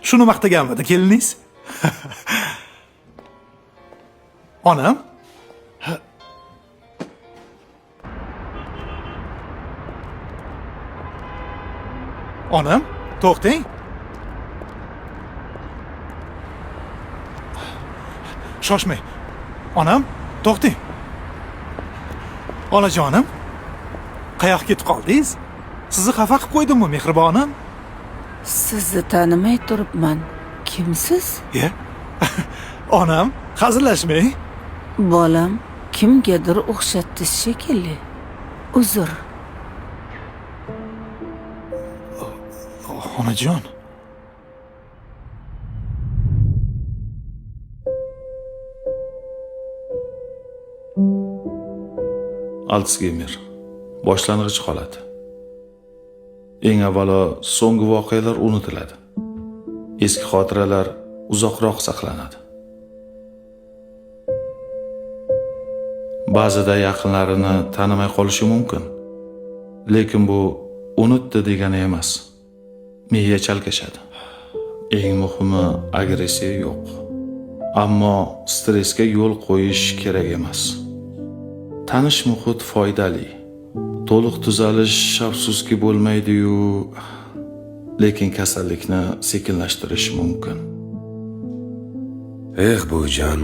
Shuni maqtaganmidi keliningiz? Onam? Onam, to'xtang. Shoshmang. Onam, to'xtang. Onajonim, qayoqqa ketib qoldingiz? Sizni xafa qilib qo'ydimmi, mehribonim? Sizni tanimay turibman. Kimsiz? Ya. Onam, hazillashmang. Bolam kimgadir o'xshatdi shekilli. Uzr. Onajon. Altsgeymer boshlang'ich holat. Eng avvalo so'nggi voqealar unutiladi. Eski xotiralar uzoqroq saqlanadi. Ba'zida yaqinlarini tanimay qolishi mumkin. Lekin bu unutdi degani emas. Miya chalkashadi. Eng muhimi agressiya yo'q. Ammo stressga yo'l qo'yish kerak emas. Tanish muhit foydali. To'liq tuzalish afsuski bo'lmaydi-yu, lekin kasallikni sekinlashtirish mumkin. Bujon.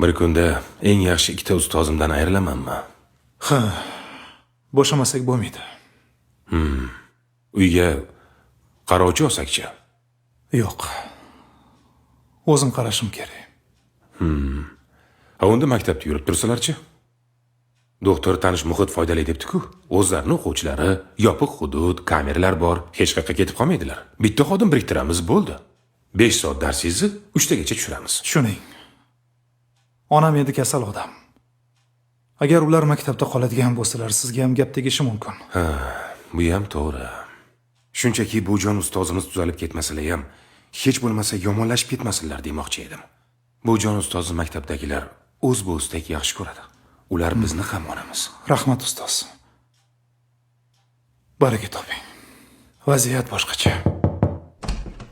Bir kunda eng yaxshi ikkita ustozimdan ayrilamanmi? Ha, bo'shamasak bo'lmaydi. Uyga qarovchi olsakchi? Yo'q. O'zim qarashim kerak. Unda maktabda yurib tursalarchi? Doktor tanish muhit foydali debdi-ku. O'zlarining o'quvchilari, yopiq hudud, kameralar bor, hech qayerga ketib qolmaydilar. Bitta xodim biriktiramiz bo'ldi. 5 soat darsingizni 3 tagacha tushiramiz. Tushuning. Onam endi kasal odam. Agar ular maktabda qoladigan bo'lsalar, sizga ham gap tegishi mumkin. Bu ham to'g'ri. Shunchaki bu jon ustozimiz tuzalib ketmasalar ham, hech bo'lmasa yomonlashib ketmasinlar demoqchi edim. Bu jon ustozni maktabdagilar o'z bo'zdek yaxshi ko'radi. Ular bizni ham onamiz. Rahmat ustoz. Baraka toping. Vaziyat boshqacha.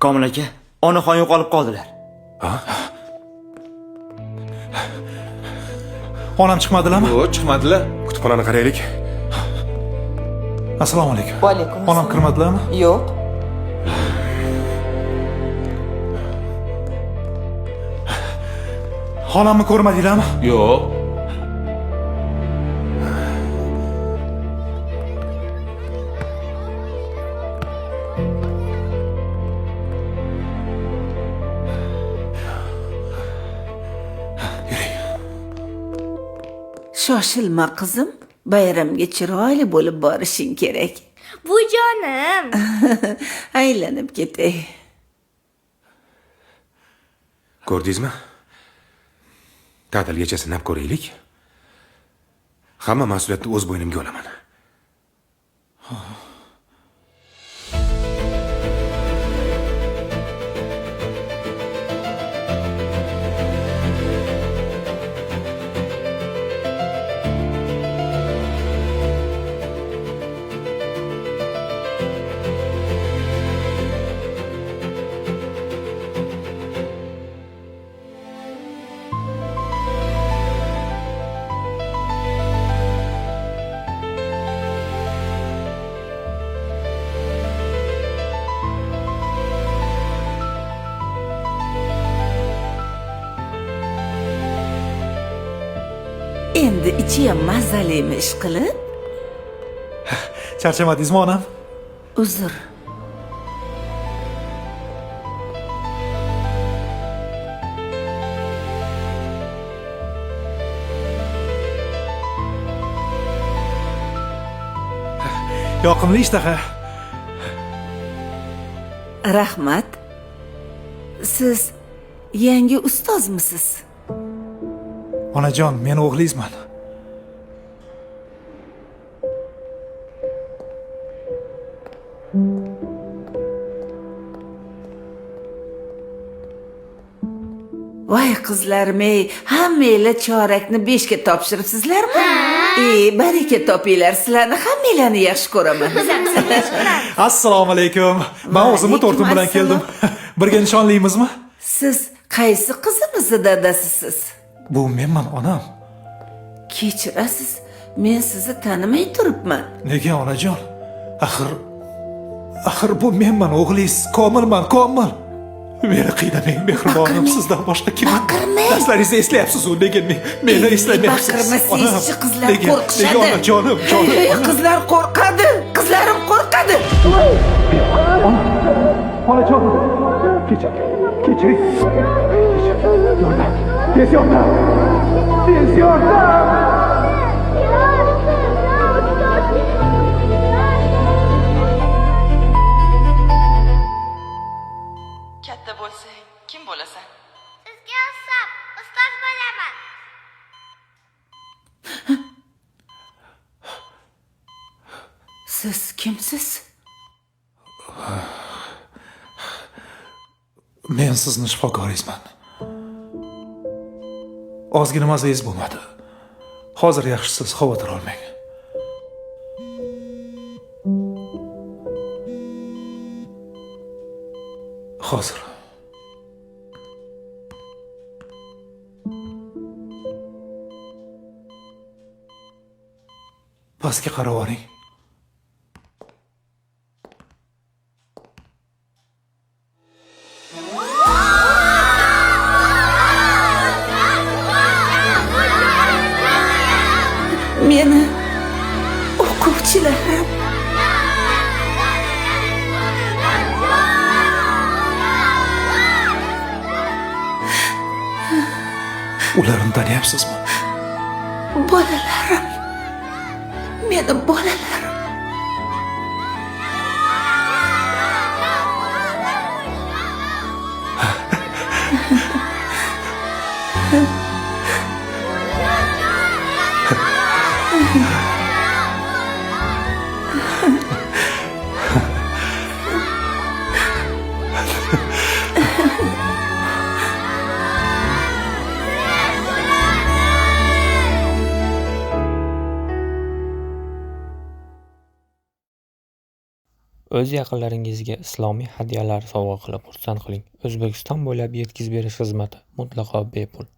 Komil aka, onaxon yo'qolib qoldilar. Onam chiqmadilarmi? Yo'q, chiqmadilar. Kutubxonani qaraylik. Assalomu alaykum. Va alaykum assalom. Onam kirmadilarmi? Yo'q. Onamni ko'rmadinglarmi? Yo'q. Shoshilma qizim. Bayramga chiroyli bo'lib borishing kerak. Bu jonim. Aylanib ketay. Ko'rdingizmi? Ta'tilgacha sinab ko'raylik. Hamma mas'uliyatni o'z bo'ynimga olaman. Endi ichi ham mazalimi ish qilib? Charchamadingizmi onam? Uzr. Yoqimli ishtaha. Rahmat. Siz yangi ustozmisiz? Onajon, men o'g'lingizman. Voy qizlarim-ey, hammanglar chorakni 5 ga topshiribsizlarmi? baraka topinglar, sizlarni hammalarni yaxshi ko'raman. Assalomu alaykum. Men o'zimni to'rtim bilan keldim. Birga nishonlaymizmi? Siz qaysi qizimizni dadasisiz? Bu menman, onam. Kechirasiz, men sizni tanimay turibman. Nega onajon? Axir bu menman, o'g'lingiz. Komil. Meni qiynamang, mehribonim, sizdan boshqa kim? Baqirmang. Darslaringizni eslayapsiz-ku, nega meni eslamayapsiz? Baqirmasangizchi, qizlar Nega qo'rqishadi. onajonim, Qizlar qo'rqadi. Qizlarim qo'rqadi. Onajonim, kechiring. Yordam. Tez yordam. Katta bo'lsang, kim bo'lasan? Sizga ossam, ustoz bo'laman. Siz kimsiz? Men sizni shifokoringizman. Ozgina mazangiz bo'lmadi. Hozir yaxshisiz, xavotir olmang. Hozir. Pastga qarab oling. Meni o'quvchilarim. Ularni taniyapsizmi? Bolalarim. Meni bolalarim. O'z yaqinlaringizga islomiy hadyalar sovg'a qilib xursand qiling. O'zbekiston bo'ylab yetkazib berish xizmati mutlaqo bepul.